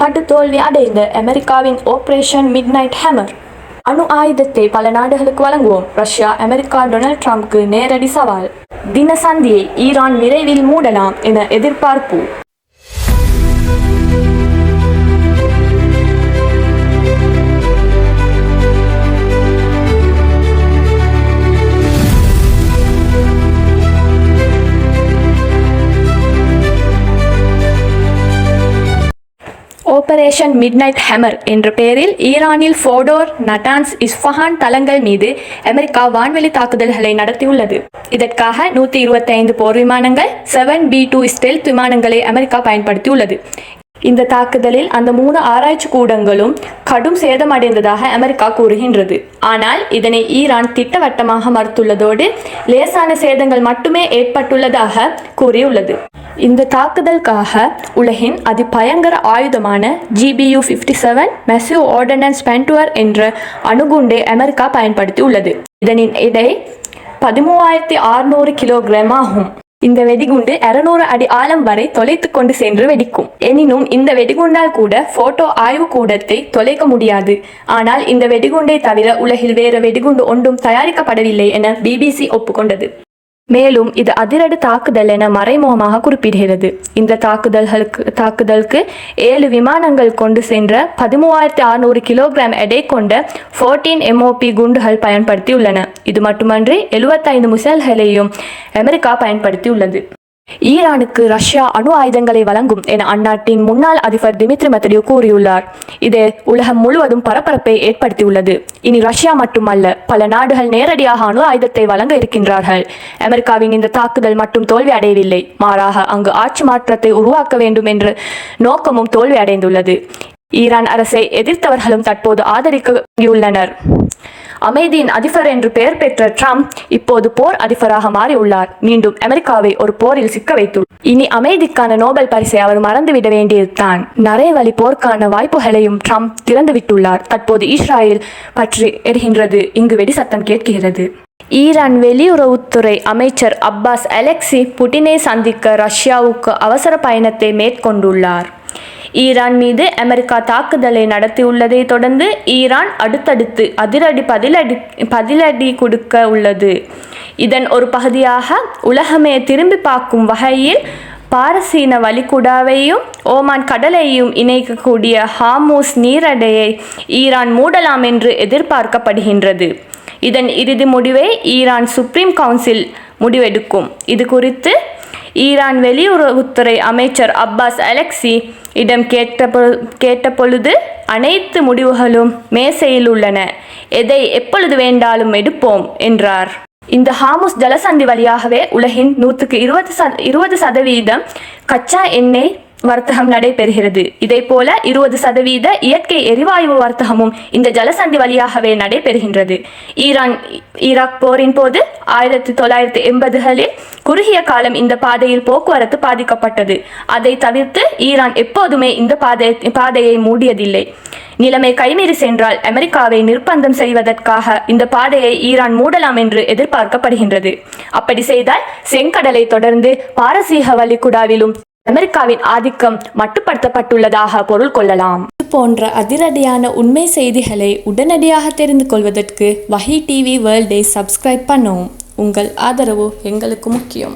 படுதோல்வி அடைந்த அமெரிக்காவின் ஆபரேஷன் மிட்நைட் ஹேமர். அணு ஆயுதத்தை பல நாடுகளுக்கு வழங்குவோம். ரஷ்யா அமெரிக்கா டொனால்ட் ட்ரம்புக்கு நேரடி சவால். தினசந்தியை ஈரான் விரைவில் மூடலாம் என எதிர்பார்ப்பு. ஆபரேஷன் மிட்நைட் ஹேமர் என்ற பெயரில் ஈரானில் ஃபோடோர், நட்டான்ஸ், இஸ்ஃபஹான் தளங்கள் மீது அமெரிக்கா வான்வெளி தாக்குதல்களை நடத்தியுள்ளது. இதற்காக 125 போர் விமானங்கள், 7B-2 ஸ்டெல்த் விமானங்களை அமெரிக்கா பயன்படுத்தியுள்ளது. இந்த தாக்குதலில் அந்த 3 ஆராய்ச்சி கூடங்களும் கடும் சேதமடைந்ததாக அமெரிக்கா கூறுகின்றது. ஆனால் இதனை ஈரான் திட்டவட்டமாக மறுத்துள்ளதோடு லேசான சேதங்கள் மட்டுமே ஏற்பட்டுள்ளதாக கூறியுள்ளது. இந்த தாக்குதலுக்காக உலகின் அதிபயங்கர ஆயுதமான GBU-57 மெசிவ் ஆர்டினன்ஸ் பென்டுவர் என்ற அணுகுண்டை அமெரிக்கா பயன்படுத்தியுள்ளது. இதனின் எடை 13,600 கிலோகிராம் ஆகும். இந்த வெடிகுண்டு 200 அடி ஆழம் வரை தொலைத்து கொண்டு சென்று வெடிக்கும். எனினும் இந்த வெடிகுண்டால் கூட போட்டோ ஆய்வு கூடத்தை தொலைக்க முடியாது. ஆனால் இந்த வெடிகுண்டை தவிர உலகில் வேறு வெடிகுண்டு ஒன்றும் தயாரிக்கப்படவில்லை என BBC ஒப்புக்கொண்டது. மேலும் இது அதிரடி தாக்குதல் என மறைமுகமாக குறிப்பிடுகிறது. இந்த தாக்குதலுக்கு 7 விமானங்கள் கொண்டு சென்ற 13,600 கிலோகிராம் எடை கொண்ட 14 MOP குண்டுகள் பயன்படுத்தியுள்ளன. இது மட்டுமன்றி 75 மிசைல்களையும் அமெரிக்கா பயன்படுத்தியுள்ளது. ஈரானுக்கு ரஷ்யா அணு ஆயுதங்களை வழங்கும் என அந்நாட்டின் முன்னாள் அதிபர் டிமித்ரி மெத்வெடேவ் கூறியுள்ளார். இது உலகம் முழுவதும் பரபரப்பை ஏற்படுத்தியுள்ளது. இனி ரஷ்யா மட்டுமல்ல, பல நாடுகள் நேரடியாக அணு ஆயுதத்தை வழங்க இருக்கின்றார்கள். அமெரிக்காவின் இந்த தாக்குதல் மட்டும் தோல்வி அடையவில்லை, மாறாக அங்கு ஆட்சி மாற்றத்தை உருவாக்க வேண்டும் என்ற நோக்கமும் தோல்வி அடைந்துள்ளது. ஈரான் அரசை எதிர்த்தவர்களும் தற்போது ஆதரிக்கியுள்ளனர். அமைதியின் அதிபர் என்று பெயர் பெற்ற ட்ரம்ப் இப்போது போர் அதிபராக மாறியுள்ளார். மீண்டும் அமெரிக்காவை ஒரு போரில் சிக்க வைத்துள்ளார். இனி அமைதிக்கான நோபல் பரிசை அவர் மறந்துவிட வேண்டியதுதான். நரேவழி போருக்கான வாய்ப்புகளையும் ட்ரம்ப் திறந்துவிட்டுள்ளார். தற்போது இஸ்ரேல் பற்றி எரிகின்றது. இங்கு வெடி சத்தம் கேட்கிறது. ஈரான் வெளியுறவுத்துறை அமைச்சர் அப்பாஸ் அலெக்சி புட்டினை சந்திக்க ரஷ்யாவுக்கு அவசர பயணத்தை மேற்கொண்டுள்ளார். ஈரான் மீது அமெரிக்கா தாக்குதலை நடத்தியுள்ளதை தொடர்ந்து ஈரான் அடுத்தடுத்து அதிரடி பதிலடி கொடுக்க உள்ளது. இதன் ஒரு பகுதியாக உலகமே திரும்பி பார்க்கும் வகையில் பாரசீன வளைகுடாவையும் ஓமான் கடலையும் இணைக்கக்கூடிய ஹார்முஸ் நீரடையை ஈரான் மூடலாம் என்று எதிர்பார்க்கப்படுகின்றது. இதன் இறுதி முடிவை ஈரான் சுப்ரீம் கவுன்சில் முடிவெடுக்கும். இது குறித்து ஈரான் வெளியுறவுத்துறை அமைச்சர் அப்பாஸ் அலெக்சி இடம் கேட்டபொழுது அனைத்து முடிவுகளும் மேசையில் உள்ளன, எதை எப்பொழுது வேண்டாலும் எடுப்போம் என்றார். இந்த ஹார்முஸ் ஜலசந்தி வழியாகவே உலகின் 20% கச்சா எண்ணெய் வர்த்தகம் நடைபெறுகிறது. இதே போல 20% இயற்கை எரிவாயு வர்த்தகமும் இந்த ஜலசந்தி வழியாகவே நடைபெறுகின்றது. ஈராக் போரின் போது 1980களில் குறுகிய காலம் இந்த பாதையில் போக்குவரத்து பாதிக்கப்பட்டது. அதை தவிர்த்து ஈரான் எப்போதுமே இந்த பாதையை மூடியதில்லை. நிலைமை கைமீறி சென்றால் அமெரிக்காவை நிர்பந்தம் செய்வதற்காக இந்த பாதையை ஈரான் மூடலாம் என்று எதிர்பார்க்கப்படுகின்றது. அப்படி செய்தால் செங்கடலை தொடர்ந்து பாரசீக வளைகுடாவிலும் அமெரிக்காவின் ஆதிக்கம் மட்டுப்படுத்தப்பட்டுள்ளதாக பொருள் கொள்ளலாம். இது போன்ற அதிரடியான உண்மை செய்திகளை உடனடியாக தெரிந்து கொள்வதற்கு வஹி டிவி வேர்ல்டை சப்ஸ்கிரைப் பண்ணவும். உங்கள் ஆதரவு எங்களுக்கு முக்கியம்.